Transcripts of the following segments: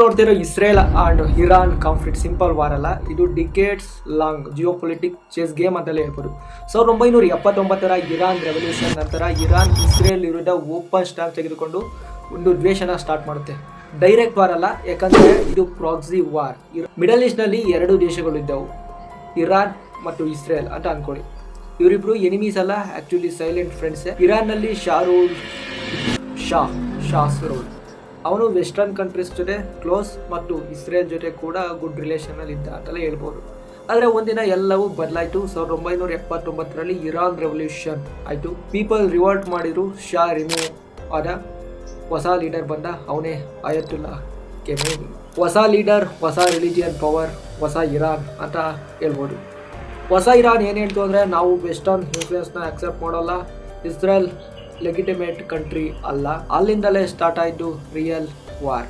ನೋಡ್ತಿರೋ Israel and Iran conflict simple war ಅಲ್ಲ, ಇದು decades long geopolitic chess game ಅಂತಲೇ ಹೇಳ್ಬೋದು. 1979 ಇರಾನ್ ರೆವಲ್ಯೂಷನ್ ನಂತರ ಇರಾನ್ ಇಸ್ರೇಲ್ ವಿರುದ್ಧ ಓಪನ್ ಸ್ಟಾಂಪ್ ತೆಗೆದುಕೊಂಡು ಒಂದು ದ್ವೇಷನ ಸ್ಟಾರ್ಟ್ ಮಾಡುತ್ತೆ. ಡೈರೆಕ್ಟ್ ವಾರ್ ಅಲ್ಲ, ಯಾಕಂದ್ರೆ ಇದು ಪ್ರಾಕ್ಸಿ ವಾರ್. ಮಿಡಲ್ ಈಸ್ಟ್ ನಲ್ಲಿ ಎರಡು ದೇಶಗಳು ಇದ್ದವು, ಇರಾನ್ ಮತ್ತು ಇಸ್ರೇಲ್ ಅಂತ ಅನ್ಕೊಳ್ಳಿ. ಇವರಿಬ್ರು ಎನಿಮೀಸ್ ಅಲ್ಲ, ಆಕ್ಚುಲಿ ಸೈಲೆಂಟ್ ಫ್ರೆಂಡ್ಸ್. ಇರಾನ್ ನಲ್ಲಿ ಶಾಹ್ರೂಲ್ ಅವನು ವೆಸ್ಟರ್ನ್ ಕಂಟ್ರೀಸ್ ಜೊತೆ ಕ್ಲೋಸ್ ಮತ್ತು ಇಸ್ರೇಲ್ ಜೊತೆ ಕೂಡ ಗುಡ್ ರಿಲೇಷನ್ ಅಲ್ಲಿ ಇದ್ದ ಅಂತಲೇ ಹೇಳ್ಬೋದು. ಆದರೆ ಒಂದಿನ ಎಲ್ಲವೂ ಬದಲಾಯಿತು. 1979 ಇರಾನ್ ರೆವಲ್ಯೂಷನ್ ಆಯಿತು. ಪೀಪಲ್ ರಿವೋಲ್ಟ್ ಮಾಡಿದ್ರು. ಶಾ ರಿಮೂವ್ ಆದ. ಹೊಸ ಲೀಡರ್ ಬಂದ, ಅವನೇ ಅಯತುಲ್ಲಾ ಖಮೇನಿ. ಹೊಸ ಲೀಡರ್, ಹೊಸ ರಿಲಿಜಿಯನ್ ಪವರ್, ಹೊಸ ಇರಾನ್ ಅಂತ ಹೇಳ್ಬೋದು. ಹೊಸ ಇರಾನ್ ಏನು ಹೇಳ್ತು ಅಂದರೆ, ನಾವು ವೆಸ್ಟರ್ನ್ ಇನ್ಫ್ಲೂಯೆನ್ಸ್ನ ಅಕ್ಸೆಪ್ಟ್ ಮಾಡೋಲ್ಲ, ಇಸ್ರೇಲ್ ಲೆಗಿಟಿಮೇಟ್ ಕಂಟ್ರಿ ಅಲ್ಲ. ಅಲ್ಲಿಂದಲೇ ಸ್ಟಾರ್ಟ್ ಆಯಿತು ರಿಯಲ್ ವಾರ್.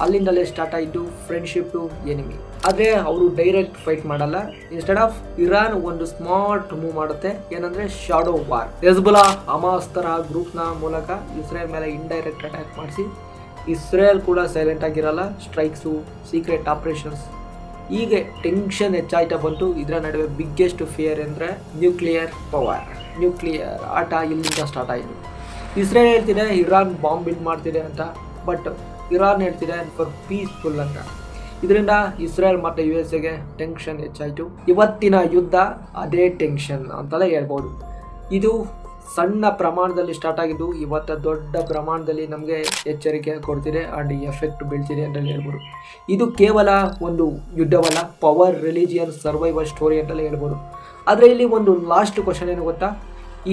ಅಲ್ಲಿಂದಲೇ ಸ್ಟಾರ್ಟ್ ಆಯಿತು ಫ್ರೆಂಡ್ಶಿಪ್ ಟು ಎನಿಮಿ. ಆದರೆ ಅವರು ಡೈರೆಕ್ಟ್ ಫೈಟ್ ಮಾಡಲ್ಲ. ಇನ್ಸ್ಟೆಡ್ ಆಫ್ ಇರಾನ್ ಒಂದು ಸ್ಮಾರ್ಟ್ ಮೂವ್ ಮಾಡುತ್ತೆ, ಏನಂದ್ರೆ ಶಾಡೋ ವಾರ್. ಹೆಜ್ಬುಲ್ಲಾ, ಹಮಾಸ್ ತರ ಗ್ರೂಪ್ನ ಮೂಲಕ ಇಸ್ರೇಲ್ ಮೇಲೆ ಇಂಡೈರೆಕ್ಟ್ ಅಟ್ಯಾಕ್ ಮಾಡಿಸಿ, ಇಸ್ರೇಲ್ ಕೂಡ ಸೈಲೆಂಟ್ ಆಗಿರಲ್ಲ. ಸ್ಟ್ರೈಕ್ಸು, ಸೀಕ್ರೆಟ್ ಆಪರೇಷನ್ಸ್, ಹೀಗೆ ಟೆನ್ಷನ್ ಹೆಚ್ಚಾಯ್ತಾ ಬಂತು. ಇದರ ನಡುವೆ ಬಿಗ್ಗೆಸ್ಟ್ ಫಿಯರ್ ಅಂದರೆ ನ್ಯೂಕ್ಲಿಯರ್ ಪವರ್. ನ್ಯೂಕ್ಲಿಯರ್ ಆಟ ಇಲ್ಲಿಂದ ಸ್ಟಾರ್ಟ್ ಆಯಿತು. ಇಸ್ರೇಲ್ ಹೇಳ್ತಿದೆ ಇರಾನ್ ಬಾಂಬ್ ಬಿಲ್ಡ್ ಮಾಡ್ತಿದೆ ಅಂತ, ಬಟ್ ಇರಾನ್ ಹೇಳ್ತಿದೆ ಫಾರ್ ಪೀಸ್ಫುಲ್ ಅಂತ. ಇದರಿಂದ ಇಸ್ರೇಲ್ ಮತ್ತು USA ಟೆನ್ಷನ್ ಹೆಚ್ಚಾಯಿತು. ಇವತ್ತಿನ ಯುದ್ಧ ಅದೇ ಟೆನ್ಷನ್ ಅಂತಲೇ ಹೇಳ್ಬೋದು. ಇದು ಸಣ್ಣ ಪ್ರಮಾಣದಲ್ಲಿ ಸ್ಟಾರ್ಟ್ ಆಗಿದ್ದು ಇವತ್ತು ದೊಡ್ಡ ಪ್ರಮಾಣದಲ್ಲಿ ನಮಗೆ ಎಚ್ಚರಿಕೆ ಕೊಡ್ತಿದೆ ಆ್ಯಂಡ್ ಎಫೆಕ್ಟ್ ಬೀಳ್ತಿದೆ ಅಂತಲೇ ಹೇಳ್ಬೋದು. ಇದು ಕೇವಲ ಒಂದು ಯುದ್ಧವಲ್ಲ, ಪವರ್, ರಿಲಿಜಿಯನ್, ಸರ್ವೈವಲ್ ಸ್ಟೋರಿ ಅಂತಲೇ ಹೇಳ್ಬೋದು. ಆದರೆ ಇಲ್ಲಿ ಒಂದು ಲಾಸ್ಟ್ ಕ್ವಶನ್ ಏನು ಗೊತ್ತಾ,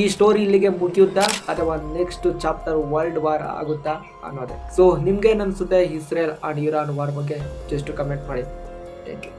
ಈ ಸ್ಟೋರಿ ಇಲ್ಲಿಗೆ ಮುಗಿಯುತ್ತಾ ಅಥವಾ ನೆಕ್ಸ್ಟ್ ಚಾಪ್ಟರ್ ವರ್ಲ್ಡ್ ವಾರ್ ಆಗುತ್ತಾ ಅನ್ನೋದೇ. ಸೊ ನಿಮ್ಗೇನು ಅನಿಸುತ್ತೆ ಇಸ್ರೇಲ್ ಆ್ಯಂಡ್ ಇರಾನ್ ವಾರ್ ಬಗ್ಗೆ? ಜಸ್ಟ್ ಕಮೆಂಟ್ ಮಾಡಿ. Thank you.